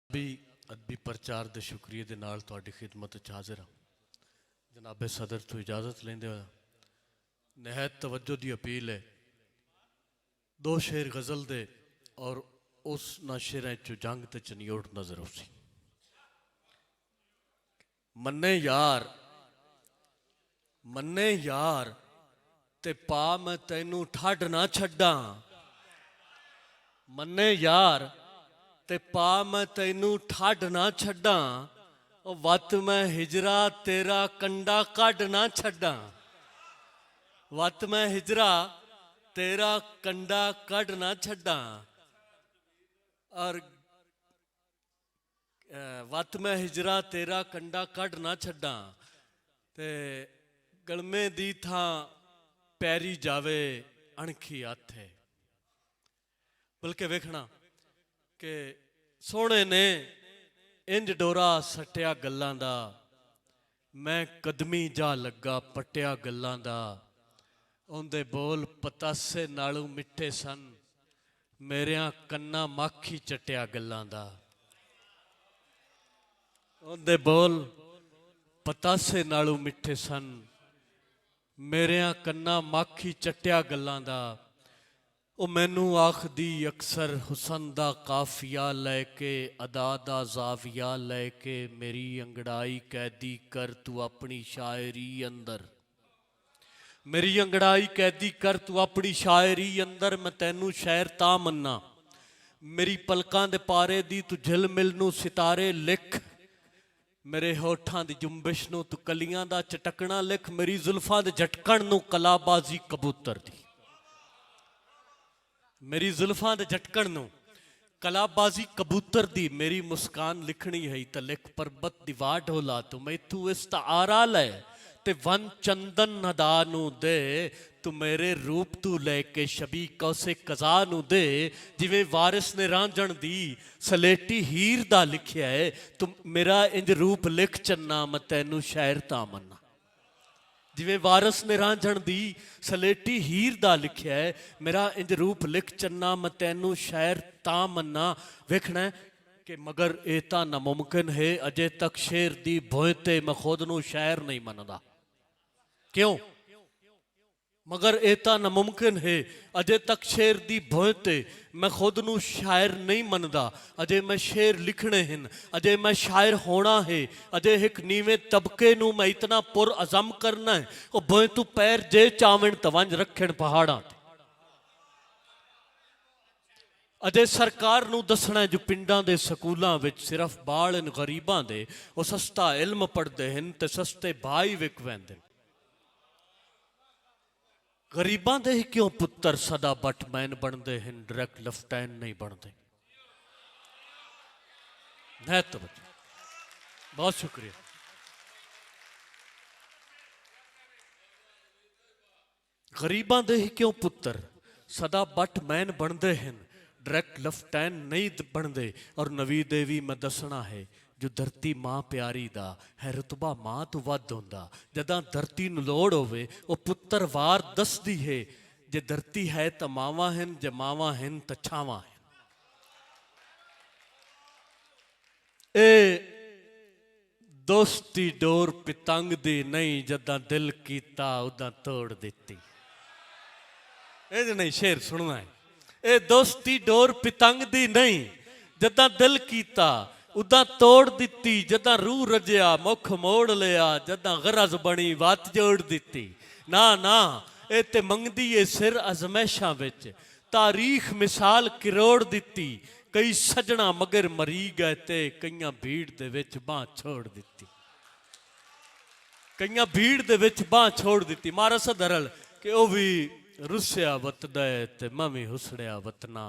भी अदबी प्रचार के शुक्रिया के नाल तुहाडी खिदमत च हाजिर हाँ। जनाबे सदर तो इजाजत लेंदे होया नहायत तवज्जो की अपील है। दो शेर गज़ल दे और उस ना शेर चो जंग ते चनियोड़ नजर उसी मन्ने यार ते पा मैं तैनू ठड ना छड्डा। मन्ने यार ते पा मैं तैनू ठड ना छड्डा। वत मैं हिजरा तेरा कंडा कढ ना छड्डा। वत मैं हिजरा तेरा कंडा कढ ना छड्डा। और वत मैं हिजरा तेरा कंडा कढ ना छड्डा। ते गलमे दी थां पैरी जावे अणखी आथे। बल्कि वेखना कि सोहणे ने इंज डोरा सट्टिया गल्लां दा। मैं कदमी जा लगा पट्टिया गल्लां दा। उहदे बोल पतासे नालों मिठे सन मेरिया कन्ना मक्खी चट्टिया गल्लां दा। उहदे बोल पतासे नालों मिठे सन मेरिया कन्ना मक्खी चट्टिया गल्लां दा। ਉਹ ਮੈਨੂੰ ਆਖਦੀ ਅਕਸਰ ਹੁਸਨ ਦਾ ਕਾਫੀਆ ਲੈ ਕੇ ਅਦਾ ਦਾ ਜ਼ਾਵੀਆ ਲੈ ਕੇ ਮੇਰੀ ਅੰਗੜਾਈ ਕੈਦੀ ਕਰ ਤੂੰ ਆਪਣੀ ਸ਼ਾਇਰੀ ਅੰਦਰ। ਮੇਰੀ ਅੰਗੜਾਈ ਕੈਦੀ ਕਰ ਤੂੰ ਆਪਣੀ ਸ਼ਾਇਰੀ ਅੰਦਰ। ਮੈਂ ਤੈਨੂੰ ਸ਼ਾਇਰ ਤਾਂ ਮੰਨਾਂ ਮੇਰੀ ਪਲਕਾਂ ਦੇ ਪਾਰੇ ਦੀ ਤੂੰ ਝਿਲਮਿਲ ਨੂੰ ਸਿਤਾਰੇ ਲਿਖ। ਮੇਰੇ ਹੋਠਾਂ ਦੀ ਜੁੰਬਿਸ਼ ਨੂੰ ਤੂੰ ਕਲੀਆਂ ਦਾ ਚਟਕਣਾ ਲਿਖ। ਮੇਰੀ ਜ਼ੁਲਫਾਂ ਦੇ ਝਟਕਣ ਨੂੰ ਕਲਾਬਾਜ਼ੀ ਕਬੂਤਰ ਦੀ। मेरी जुल्फां दे झटकण नूं कलाबाजी कबूतर दी। मेरी मुस्कान लिखनी है तो लिख परबत दी वाह ढोला तू मैथू इस्तारा लै ते वन चंदन नदा नूं दे। तू मेरे रूप तू लैके शबी कौसे कज़ा नूं दे। जिवें वारिस ने रांझण दी सलेटी हीर दा लिखिया है तू मेरा इंज रूप लिख चन्ना मैं तैनू शायर तां मन्ना। जिवें वारिस ने रांझण दी सलेटी हीर दा लिखिया है मेरा इंज रूप लिख चन्ना मैं तैनू शायर तां मन्ना। वेखना कि मगर ये तां नामुमकिन है अजे तक शेर दी भोए ते मैं खुद नू शायर नहीं मनदा। क्यों? मगर ये तां नामुमकिन है अजे तक शेर दी भोए ते मैं खुद नू शायर नहीं मनदा। अजे मैं शेर लिखने हैं अजे मैं शायर होना है। अजे एक नीवें तबके नू मैं इतना पुर अज़म करना है। वो भोए तू पैर जे चावण तवंज रखण पहाड़ा। अजे सरकार नू दसना जो पिंडां दे स्कूलों विच सिर्फ बाल इन गरीबां दे वो सस्ता इल्म पढ़ते हैं ते सस्ते भाई विक वैंदे। गरीबां दे ही क्यों पुत्तर सदा बटमैन बनते हैं डायरैक्ट लेफ्टिनेंट नहीं बनते। बहुत शुक्रिया। गरीबां दे ही क्यों पुत्तर सदा बटमैन बनते हैं डायरैक्ट लेफ्टिनेंट नहीं बनते। और नवी देवी मैं दसना है जो धरती माँ प्यारी दा है रुतबा माँ तो वध होंदा। जदां धरती नूं लोड़ होवे वो पुत्तर वार दसदी है। जे धरती है तो मावां हैं जे मावां हैं तो छावां हैं। ए दोस्ती डोर पितंग दी नहीं जदां दिल कीता उदां तोड़ दित्ती। नहीं शेर सुनना है। ए दोस्ती डोर पितंग दी नहीं जदां दिल कीता उदा तोड़ दिती। जदां रूह रजिया मुख मोड़ लिया जदां गरज बनी वत जोड़ दिती। ना ना ये ते मंगदी है सिर अजमैशां विच तारीख मिसाल किरोड़ दिती। कई सजना मगर मरी गए ते कईयां भीड़ दे विच बांह छोड़ दिती। कईयां भीड़ दे विच बांह छोड़ दिती। मारा सदरल कि वह भी रुसिया वतदा है ते मैं भी हुसड़िया वतना।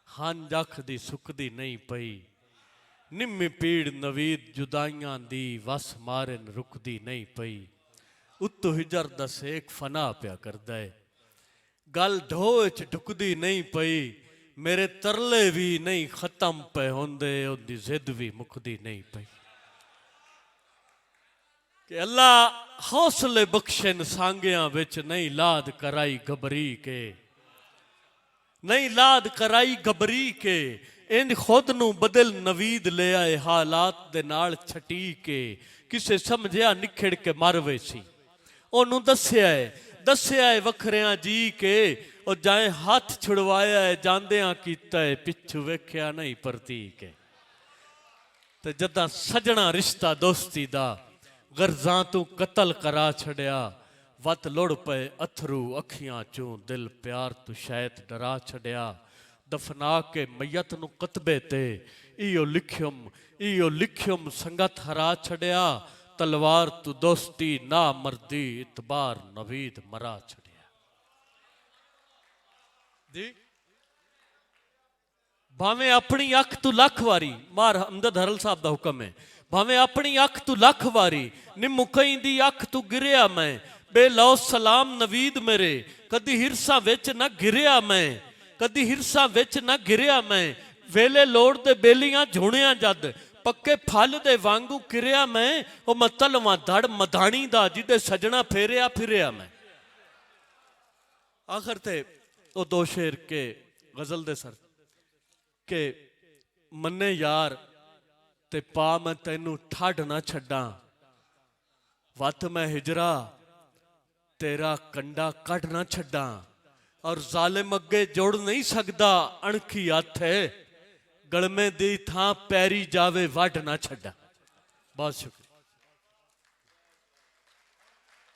हंज अख दी सुकदी नहीं पई निम्मी पीड़ नवीद जुदाइयां दी वस मारन रुकदी नहीं पई। उत्तो हिजर दा सेक फना पिया करदा है गल ढोए च ढुकदी नहीं पई। मेरे तरले भी नहीं खत्म पे होंदे उहदी जिद भी मुकदी नहीं पई। कि अल्लाह हौसले बख्शन सांगियां विच नहीं लाद कराई घबरी के। नहीं लाद कराई घबरी के ਇੰਜ ਖੁਦ ਨੂੰ ਬਦਲ ਨਵੀਦ ਲੈ ਆਏ ਹਾਲਾਤ ਦੇ ਨਾਲ ਛਟੀ ਕੇ ਕਿਸੇ ਸਮਝਿਆ ਨਿਖੜ ਕੇ ਮਰ ਵੇ ਸੀ ਉਹਨੂੰ ਦੱਸਿਆ ਏ ਵੱਖਰਿਆਂ ਜੀ ਕੇ ਉਹ ਜਾਏ ਹੱਥ ਛੁੜਵਾਇਆ ਏ ਜਾਂਦਿਆਂ ਕੀਤਾ ਏ ਪਿੱਛੂ ਵੇਖਿਆ ਨਹੀਂ ਪ੍ਰਤੀਕ ਏ ਤੇ ਜਦਾਂ ਸਜਣਾ ਰਿਸ਼ਤਾ ਦੋਸਤੀ ਦਾ ਗਰਜ਼ਾਂ ਤੂੰ ਕਤਲ ਕਰਾ ਛੜਿਆ ਵਤ ਲੁੜ ਪਏ ਅਥਰੂ ਅੱਖੀਆਂ ਚੋਂ ਦਿਲ ਪਿਆਰ ਤੂੰ ਸ਼ਾਇਦ ਡਰਾ ਛੜਿਆ ਦਫਨਾ ਕੇ ਮਯਤ ਨੂੰ ਕਤਬੇ ਤੇ ਇਓ ਲਿਖਿਓਮ ਸੰਗਤ ਹਰਾ ਛੜਿਆ ਤਲਵਾਰ ਤੂੰ ਦੋਸਤੀ ਨਾ ਮਰਦੀ ਇਤਬਾਰ ਨਵੀਦ ਮਰਾ ਛੜਿਆ ਜੀ ਭਾਵੇਂ ਆਪਣੀ ਅੱਖ ਤੂੰ ਲੱਖ ਵਾਰੀ ਮਾਰ ਹਮਦਰਦ ਹਰਲ ਸਾਹਿਬ ਦਾ ਹੁਕਮ ਹੈ ਭਾਵੇਂ ਆਪਣੀ ਅੱਖ ਤੂੰ ਲੱਖ ਵਾਰੀ ਨਿਮੁਕਈ ਦੀ ਅੱਖ ਤੂੰ ਗਿਰਿਆ ਮੈਂ ਬੇਲੌ ਸਲਾਮ ਨਵੀਦ ਮੇਰੇ ਕਦੀ ਹਿਰਸਾਂ ਵਿੱਚ ਨਾ ਗਿਰਿਆ ਮੈਂ ਕਦੀ ਹਿਰਸਾਂ ਵਿੱਚ ਨਾ ਗਿਰਿਆ ਮੈਂ ਵੇਲੇ ਲੋੜ ਦੇ ਬੇਲੀਆਂ ਝੁਣਿਆ ਜਦ ਪੱਕੇ ਫਲ ਦੇ ਵਾਂਗੂ ਕਿਰਿਆ ਮੈਂ ਉਹ ਮਤਲਵਾਂ ਧੜ ਮਧਾਣੀ ਦਾ ਜਿਹਦੇ ਸਜਣਾ ਫੇਰਿਆ ਫਿਰਿਆ ਮੈਂ ਆਖਰ ਤੇ ਉਹ ਦੋ ਸ਼ੇਰ ਕੇ ਗਜ਼ਲ ਦੇ ਸਰ ਕਿ ਮੰਨੇ ਯਾਰ ਤੇ ਪਾ ਮੈਂ ਤੈਨੂੰ ਠੱਡ ਨਾ ਛੱਡਾਂ ਵਤ ਮੈਂ ਹਿਜਰਾ ਤੇਰਾ ਕੰਡਾ ਕੱਢ ਨਾ ਛੱਡਾਂ ਔਰ ਜ਼ਾਲਿਮ ਅੱਗੇ ਜੁੜ ਨਹੀਂ ਸਕਦਾ ਅਣਖੀ ਹੱਥ ਹੈ ਗਲਮੇ ਦੀ ਥਾਂ ਪੈਰੀ ਜਾਵੇ ਵੱਢ ਨਾ ਛੱਡਾਂ ਬਹੁਤ ਸ਼ੁਕਰੀਆ